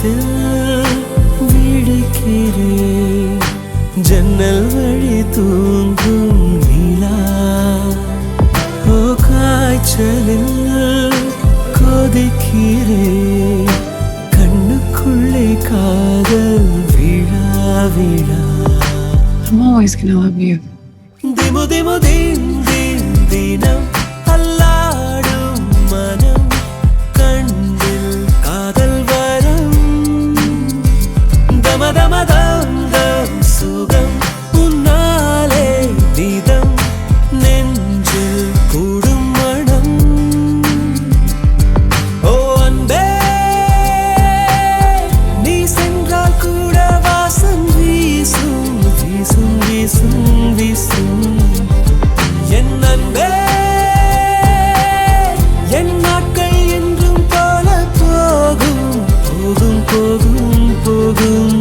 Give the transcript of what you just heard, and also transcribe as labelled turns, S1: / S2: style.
S1: தூக்கத்தில் விழிக்கிறேன் ஜன்னல் வழி தூங்கும் நிலா ஓ காய்ச்சலில் கொதிக்கிறேன் கண்ணுக்குள்ளே காதல் விழா விழா
S2: I'm always gonna love you.
S1: திமு திமு தின் தின் தினம் அல்லாடும் மனம் கண்ணில் காதல் வரம் தம தம தம் தம் சுகம் உன்னாலே நிதம் நெஞ்சில் கூடும் மனம் ஓ அன்பே நீ சென்றால் கூட வாசம் வீசும் வீசும் வீசும் வீசும் என் அன்பே என் நாட்கள் என்றும் போல போகும் போகும் போகும் போகும்